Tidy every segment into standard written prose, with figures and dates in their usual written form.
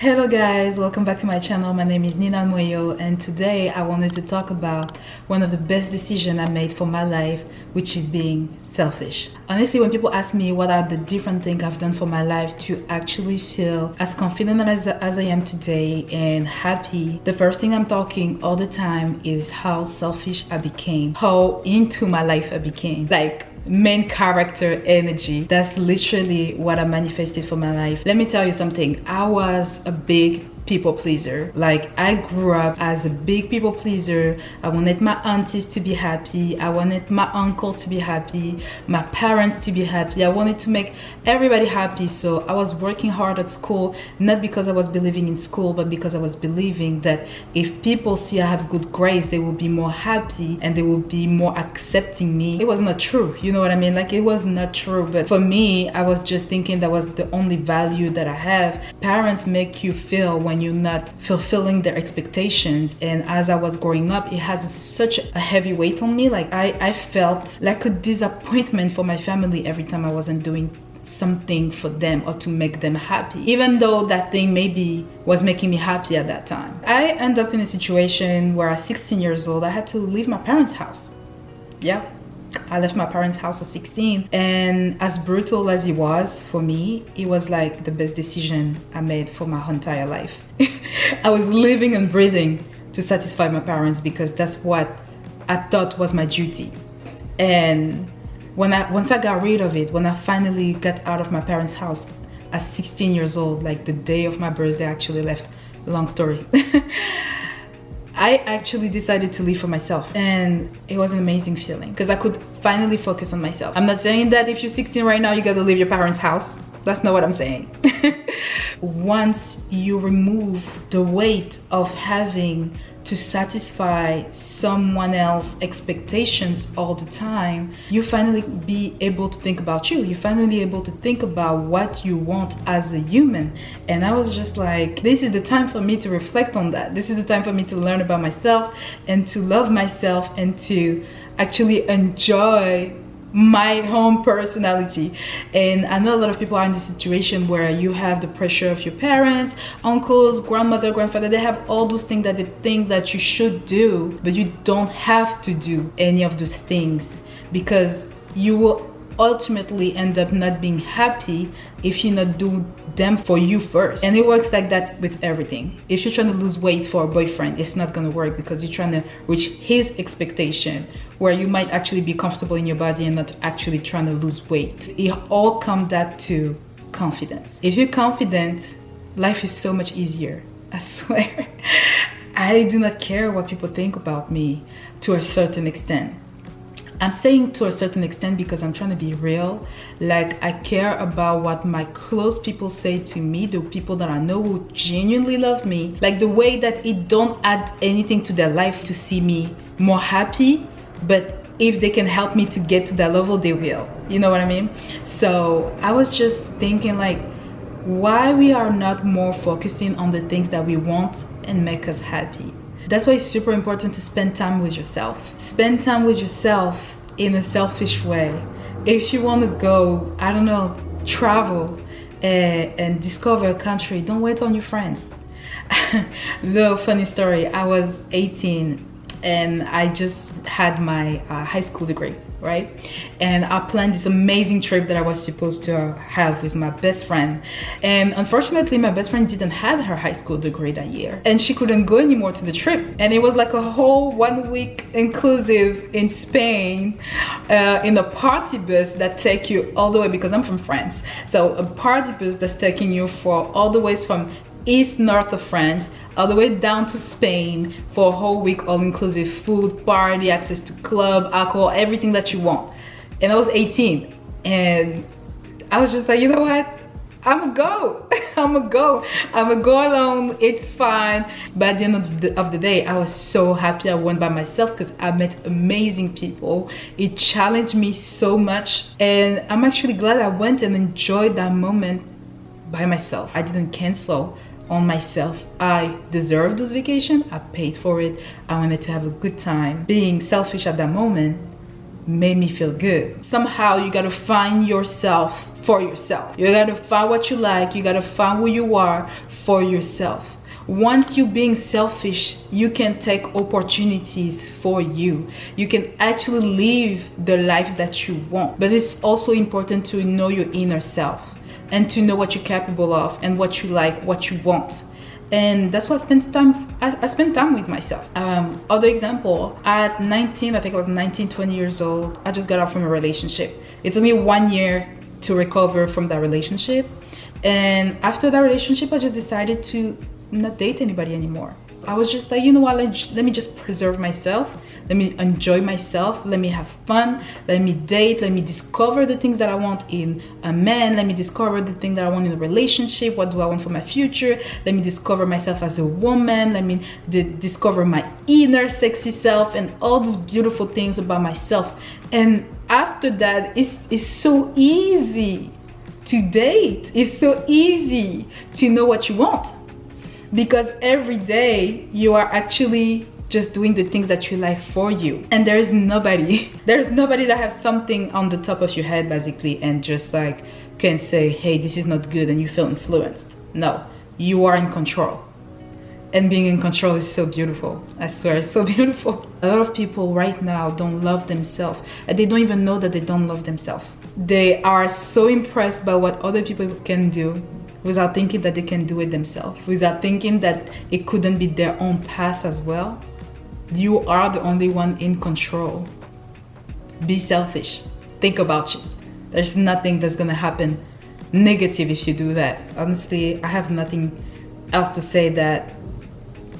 Hello guys, welcome back to my channel. My name is Ninamoyo, and today I wanted to talk about one of the best decisions I made for my life, which is being selfish. Honestly, when people ask me what are the different things I've done for my life to actually feel as confident as I am today and happy, the first thing I'm talking all the time is how selfish I became, how into my life I became. Like, main character energy. That's literally what I manifested for my life. Let me tell you something. I was a big people pleaser. Like, I grew up as a big people pleaser. I wanted my aunties to be happy. I wanted my uncles to be happy, my parents to be happy. I wanted to make everybody happy. So I was working hard at school, not because I was believing in school, but because I was believing that if people see I have good grades, they will be more happy and they will be more accepting me. It was not true, you know what I mean? Like, it was not true. But for me, I was just thinking that was the only value that I have. Parents make you feel when you're not fulfilling their expectations, and as I was growing up, it has such a heavy weight on me. Like, I felt like a disappointment for my family every time I wasn't doing something for them or to make them happy, even though that thing maybe was making me happy at that time. I ended up in a situation where at 16 years old I had to leave my parents' house. Yeah, I left my parents' house at 16, and as brutal as it was for me, it was like the best decision I made for my entire life. I was living and breathing to satisfy my parents because that's what I thought was my duty. And once I got rid of it, when I finally got out of my parents' house at 16 years old, like the day of my birthday, I actually left. Long story. I actually decided to live for myself, and it was an amazing feeling because I could finally focus on myself. I'm not saying that if you're 16 right now you gotta leave your parents' house. That's not what I'm saying. Once you remove the weight of having to satisfy someone else's expectations all the time, you finally be able to think about you. You finally be able to think about what you want as a human. And I was just like, this is the time for me to reflect on that. This is the time for me to learn about myself and to love myself and to actually enjoy my own personality. And I know a lot of people are in this situation where you have the pressure of your parents, uncles, grandmother, grandfather. They have all those things that they think that you should do, but you don't have to do any of those things because you will ultimately end up not being happy if you not do them for you first. And it works like that with everything. If you're trying to lose weight for a boyfriend, it's not gonna work because you're trying to reach his expectation, where you might actually be comfortable in your body and not actually trying to lose weight. It all comes down to confidence. If you're confident, life is so much easier. I swear. I do not care what people think about me to a certain extent. I'm saying to a certain extent because I'm trying to be real. Like, I care about what my close people say to me, the people that I know who genuinely love me, like the way that it don't add anything to their life to see me more happy, but if they can help me to get to that level, they will. You know what I mean? So I was just thinking, like, why we are not more focusing on the things that we want and make us happy. That's why it's super important to spend time with yourself. Spend time with yourself in a selfish way. If you want to go, I don't know, travel and discover a country, don't wait on your friends. Little funny story, I was 18 and I just had my high school degree, right? And I planned this amazing trip that I was supposed to have with my best friend. And unfortunately, my best friend didn't have her high school degree that year, and she couldn't go anymore to the trip. And it was like a whole 1 week inclusive in Spain, in a party bus that take you all the way, because I'm from France. So a party bus that's taking you for all the ways from north of France all the way down to Spain for a whole week, all-inclusive food, party, access to club, alcohol, everything that you want. And I was 18 and I was just like, you know what, I'm gonna go alone, it's fine. But at the end of the day, I was so happy I went by myself because I met amazing people. It challenged me so much, and I'm actually glad I went and enjoyed that moment by myself. I didn't cancel on myself. I deserved this vacation. I paid for it. I wanted to have a good time. Being selfish at that moment made me feel good. Somehow you gotta find yourself for yourself. You gotta find what you like, you gotta find who you are for yourself. Once you're being selfish, you can take opportunities for you. You can actually live the life that you want. But it's also important to know your inner self and to know what you're capable of and what you like, what you want. And that's what I spent time with myself. Other example, at 19, I think I was 19, 20 years old, I just got out from a relationship. It took me 1 year to recover from that relationship. And after that relationship, I just decided to not date anybody anymore. I was just like, you know what, let me just preserve myself. Let me enjoy myself. Let me have fun. Let me date. Let me discover the things that I want in a man. Let me discover the thing that I want in a relationship. What do I want for my future? Let me discover myself as a woman. Let me discover my inner sexy self and all these beautiful things about myself. And after that, it's so easy to date. It's so easy to know what you want, because every day you are actually just doing the things that you like for you. And there's nobody that has something on the top of your head basically and just like can say, hey, this is not good, and you feel influenced. No, you are in control. And being in control is so beautiful. I swear, it's so beautiful. A lot of people right now don't love themselves, and they don't even know that they don't love themselves. They are so impressed by what other people can do without thinking that they can do it themselves, without thinking that it couldn't be their own path as well. You are the only one in control. Be selfish. Think about you. There's nothing that's gonna happen negative if you do that. Honestly, I have nothing else to say that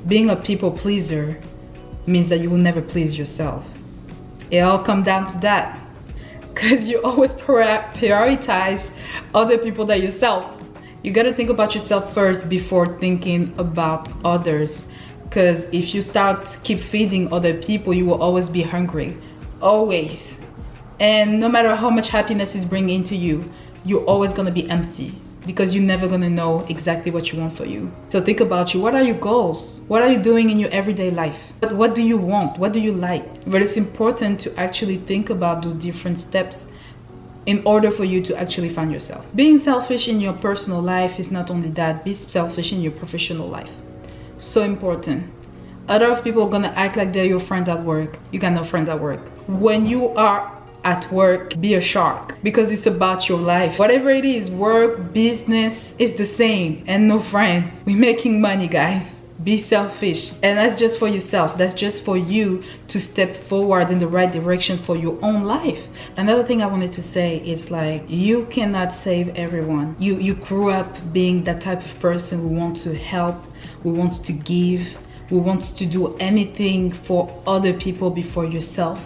being a people pleaser means that you will never please yourself. It all comes down to that, because you always prioritize other people than yourself. You gotta think about yourself first before thinking about others. Because if you keep feeding other people, you will always be hungry, always. And no matter how much happiness is bringing to you, you're always gonna be empty, because you're never gonna know exactly what you want for you. So think about you. What are your goals? What are you doing in your everyday life? What do you want? What do you like? But it's important to actually think about those different steps in order for you to actually find yourself. Being selfish in your personal life is not only that, be selfish in your professional life. So important. A lot of people are gonna act like they're your friends at work. You got no friends at work. When you are at work, be a shark, because it's about your life. Whatever it is, work, business, it's the same, and no friends. We're making money, guys. Be selfish. And that's just for yourself. That's just for you to step forward in the right direction for your own life. Another thing I wanted to say is like, you cannot save everyone. You grew up being that type of person who wants to help, who wants to give, who wants to do anything for other people before yourself.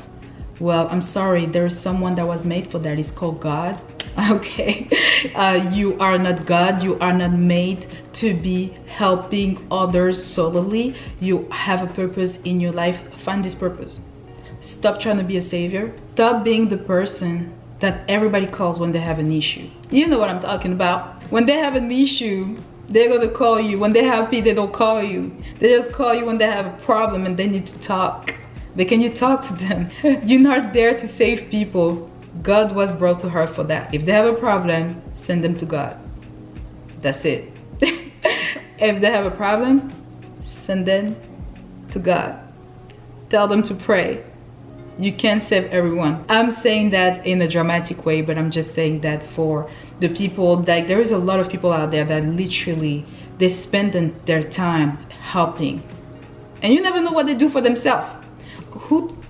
Well, I'm sorry, there's someone that was made for that. It's called God. Okay, you are not God. You are not made to be helping others solely. You have a purpose in your life. Find this purpose. Stop trying to be a savior. Stop being the person that everybody calls when they have an issue. You know what I'm talking about. When they have an issue, they're gonna call you. When they have peace, they don't call you. They just call you when they have a problem and they need to talk. But can you talk to them? You're not there to save people. God was brought to her for that. If they have a problem, send them to God. That's it. If they have a problem, send them to God. Tell them to pray. You can't save everyone. I'm saying that in a dramatic way, but I'm just saying that for the people, like there is a lot of people out there that literally, they spend their time helping. And you never know what they do for themselves.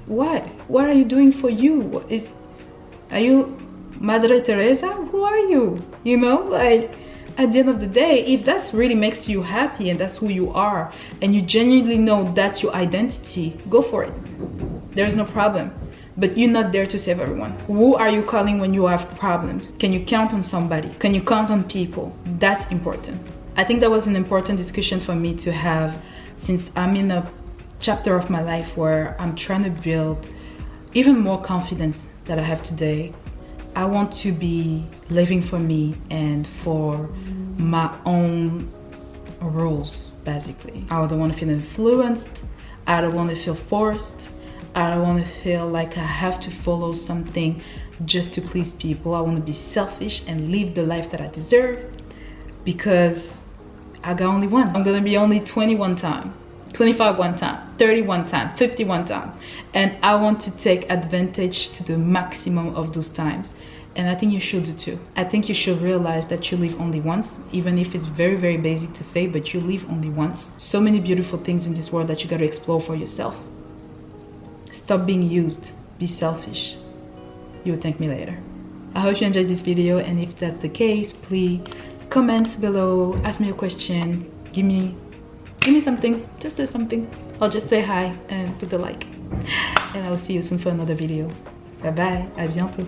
What are you doing for you? Are you Madre Teresa? Who are you? You know, like at the end of the day, if that really makes you happy and that's who you are, and you genuinely know that's your identity, go for it. There's no problem. But you're not there to save everyone. Who are you calling when you have problems? Can you count on somebody? Can you count on people? That's important. I think that was an important discussion for me to have, since I'm in a chapter of my life where I'm trying to build even more confidence that I have today. I want to be living for me and for my own rules, basically. I don't want to feel influenced. I don't want to feel forced. I don't want to feel like I have to follow something just to please people. I want to be selfish and live the life that I deserve, because I got only one. I'm gonna be only 21 time, 25 one time, 31 time, 51 time. And I want to take advantage to the maximum of those times. And I think you should do too. I think you should realize that you live only once, even if it's very, very basic to say, but you live only once. So many beautiful things in this world that you gotta explore for yourself. Stop being used. Be selfish. You'll thank me later. I hope you enjoyed this video, and if that's the case, please comment below, ask me a question, give me something, just say something. I'll just say hi and put a like. And I'll see you soon for another video. Bye bye, à bientôt.